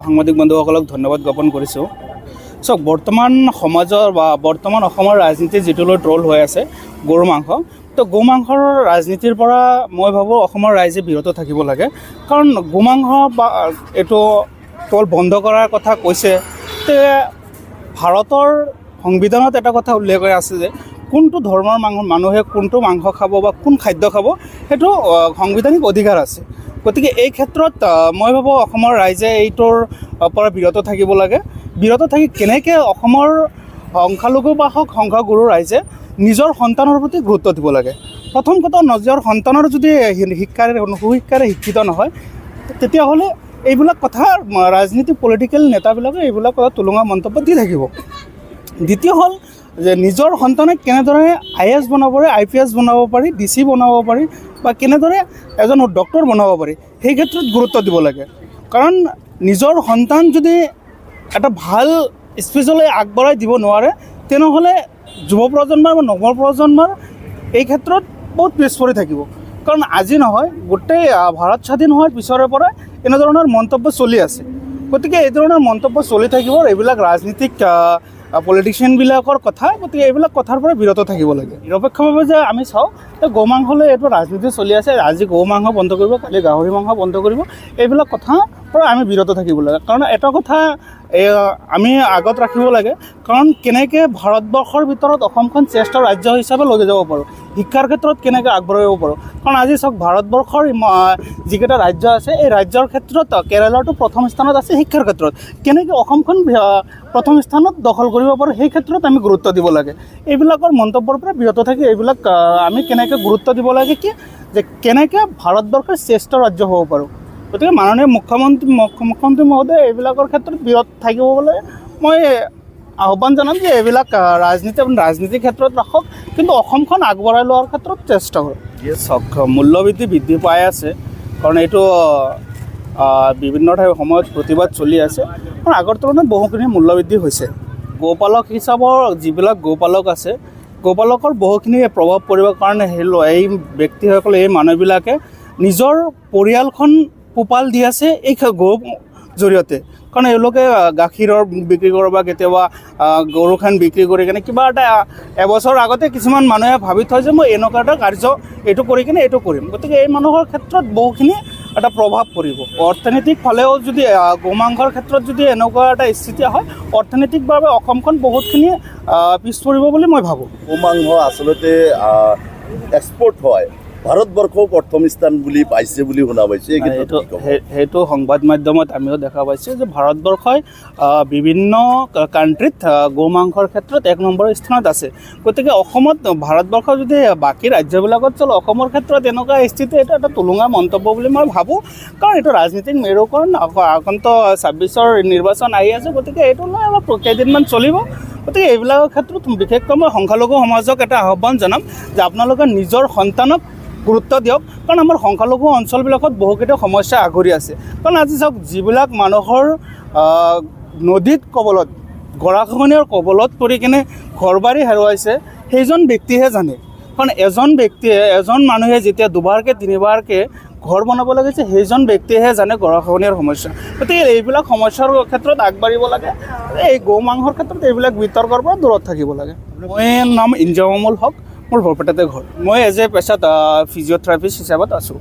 সাংবাদিক বন্ধুসকলক ধন্যবাদ জ্ঞাপন কৰিছোঁ। চাওক, বৰ্তমান সমাজৰ বা বৰ্তমান অসমৰ ৰাজনীতি যিটো লৈ ট্ৰল হৈ আছে গৰু মাংস, তো গো মাংসৰ ৰাজনীতিৰ পৰা মই ভাবোঁ অসমৰ ৰাইজে বিৰত থাকিব লাগে। কাৰণ গো মাংস বা এইটো ট্ৰল বন্ধ কৰাৰ কথা কৈছে। তে ভাৰতৰ সংবিধানত এটা কথা উল্লেখ হৈ আছে যে কোনটো ধৰ্মৰ মানুহে কোনটো মাংস খাব বা কোন খাদ্য খাব সেইটো সাংবিধানিক অধিকাৰ আছে। গতিকে এই ক্ষেত্ৰত মই ভাবোঁ অসমৰ ৰাইজে এইটোৰ পৰা বিৰত থাকিব লাগে। বিৰত থাকি কেনেকৈ অসমৰ সংখ্যালঘু বা সংখ্যাগুৰু ৰাইজে নিজৰ সন্তানৰ প্ৰতি গুৰুত্ব দিব লাগে। প্ৰথম কথা, নিজৰ সন্তানৰ যদি সুশিক্ষাৰে শিক্ষিত নহয়, তেতিয়াহ'লে এইবিলাক কথা ৰাজনীতি পলিটিকেল নেতাবিলাকে এইবিলাক কথা তুলুঙা মন্তব্য দি থাকিব। দ্বিতীয় হ'ল যে নিজৰ সন্তানক কেনেদৰে IAS বনাব পাৰি, IPS বনাব পাৰি, DC বনাব পাৰি বা কেনেদৰে এজন ডক্টৰ বনাব পাৰি, সেই ক্ষেত্ৰত গুৰুত্ব দিব লাগে। কাৰণ নিজৰ সন্তান যদি এটা ভাল স্পেচলৈ আগবঢ়াই দিব নোৱাৰে, তেনেহ'লে যুৱ প্ৰজন্মৰ বা নৱ প্ৰজন্মৰ এই ক্ষেত্ৰত বহুত পিছ পৰি থাকিব। কাৰণ আজি নহয়, গোটেই ভাৰত স্বাধীন হোৱাৰ পিছৰে পৰা এনেধৰণৰ মন্তব্য চলি আছে। গতিকে এই ধৰণৰ মন্তব্য চলি থাকিব, এইবিলাক ৰাজনীতিক পলিটিচিয়ানবিলাকৰ কথা। গতিকে এইবিলাক কথাৰ পৰা বিৰত থাকিব লাগে। নিৰপেক্ষভাৱে যে আমি চাওঁ যে গৌ মাংসলৈ এইটো ৰাজনীতি চলি আছে, আজি গৌ মাংস বন্ধ কৰিব, কালি গাহৰি মাংস বন্ধ কৰিব, এইবিলাক কথাৰ পৰা আমি বিৰত থাকিব লাগে। কাৰণ এটা কথা আমি আগত ৰাখিব লাগে, কাৰণ কেনেকৈ ভাৰতবৰ্ষৰ ভিতৰত অসমখন শ্ৰেষ্ঠ ৰাজ্য হিচাপে লৈ যাব পাৰোঁ, শিক্ষাৰ ক্ষেত্ৰত কেনেকৈ আগবাঢ়িব পাৰোঁ। কাৰণ আজি চাওক, ভাৰতবৰ্ষৰ যিকেইটা ৰাজ্য আছে, এই ৰাজ্যৰ ক্ষেত্ৰত কেৰালাটো প্ৰথম স্থানত আছে শিক্ষাৰ ক্ষেত্ৰত। কেনেকৈ অসমখন প্ৰথম স্থানত দখল কৰিব পাৰোঁ, সেই ক্ষেত্ৰত আমি গুৰুত্ব দিব লাগে। এইবিলাকৰ মন্তব্যৰ পৰা বিৰত থাকি এইবিলাক আমি কেনেকৈ গুৰুত্ব দিব লাগে যে কেনেকৈ ভাৰতবৰ্ষৰ শ্ৰেষ্ঠ ৰাজ্য হ'ব পাৰোঁ। গতিকে মাননীয় মুখ্যমন্ত্ৰী মহোদয়ে এইবিলাকৰ ক্ষেত্ৰত বিৰত থাকিব বুলি মই আহ্বান জনাম যে এইবিলাক ৰাজনীতিৰ ক্ষেত্ৰত ৰাখক, কিন্তু অসমখন আগবঢ়াই লোৱাৰ ক্ষেত্ৰত চেষ্টা কৰক। চাওক, মূল্যবৃদ্ধি বৃদ্ধি পাই আছে, কাৰণ এইটো বিভিন্ন সময়ত প্ৰতিবাদ চলি আছে। কাৰণ আগৰ তুলনাত বহুখিনি মূল্যবৃদ্ধি হৈছে। গৌপালক হিচাপৰ যিবিলাক গৌপালক আছে, গৌপালকৰ বহুখিনি প্ৰভাৱ পৰিবৰ কাৰণে এই ব্যক্তিসকলে, এই মানুহবিলাকে নিজৰ পৰিয়ালখন পোহপাল দি আছে এই গৌ জৰিয়তে। কাৰণ এওঁলোকে গাখীৰৰ বিক্ৰী কৰে বা কেতিয়াবা গৰুখান বিক্ৰী কৰি কিনে কিবা এটা এবছৰ আগতে কিছুমান মানুহে ভাবি থয় যে মই এনেকুৱা এটা কাৰ্য এইটো কৰি কিনে এইটো কৰিম। গতিকে এই মানুহৰ ক্ষেত্ৰত বহুখিনি এটা প্ৰভাৱ পৰিব। অৰ্থনৈতিক ফালেও যদি গৌ মাংসৰ ক্ষেত্ৰত যদি এনেকুৱা এটা স্থিতি হয়, অৰ্থনৈতিকভাৱে অসমখন বহুতখিনি পিছ পৰিব বুলি মই ভাবোঁ। গৌ মাংস আচলতে এক্সপৰ্ট হয়, ভাৰতবৰ্ষও প্ৰথম স্থান বুলি পাইছে বুলি শুনা পাইছে। সেইটো সংবাদ মাধ্যমত আমিও দেখা পাইছোঁ যে ভাৰতবৰ্ষই বিভিন্ন কাণ্ট্ৰিত গৌ মাংসৰ ক্ষেত্ৰত 1 নম্বৰৰ স্থানত আছে। গতিকে অসমত, ভাৰতবৰ্ষ যদি বাকী ৰাজ্যবিলাকত চলে, অসমৰ ক্ষেত্ৰত এনেকুৱা স্থিতি এইটো এটা তুলুঙা মন্তব্য বুলি মই ভাবোঁ। কাৰণ এইটো ৰাজনীতিক মেৰুকৰণ, আগন্ত 26ৰ নিৰ্বাচন আহি আছে। গতিকে এইটো লৈ অলপ কেইদিনমান চলিব। গতিকে এইবিলাকৰ ক্ষেত্ৰত বিশেষকৈ মই সংখ্যালঘু সমাজক এটা আহ্বান জনাম যে আপোনালোকে নিজৰ সন্তানক গুৰুত্ব দিয়ক। কাৰণ আমাৰ সংখ্যালঘু অঞ্চলবিলাকত বহুকেইটা সমস্যা আগুৰি আছে। কাৰণ আজি চাওক, যিবিলাক মানুহৰ নদীত কবলত, গৰাখহনীয়াৰ কবলত পৰি কিনে ঘৰ বাৰী হেৰুৱাইছে, সেইজন ব্যক্তিহে জানে। কাৰণ এজন মানুহে যেতিয়া দুবাৰকৈ তিনিবাৰকৈ ঘৰ বনাব লাগিছে, সেইজন ব্যক্তিয়েহে জানে গৰাখহনীয়াৰ সমস্যা। গতিকে এইবিলাক সমস্যাৰ ক্ষেত্ৰত আগবাঢ়িব লাগে। এই গৌ মাংসৰ ক্ষেত্ৰত এইবিলাক বিতৰ্কৰ পৰা দূৰত থাকিব লাগে। মোৰ নাম ইঞ্জামামুল হক, মোৰ বৰপেটাতে ঘৰ। মই এজ এ পেছাত ফিজিঅ'থেৰাপিষ্ট হিচাপত আছোঁ।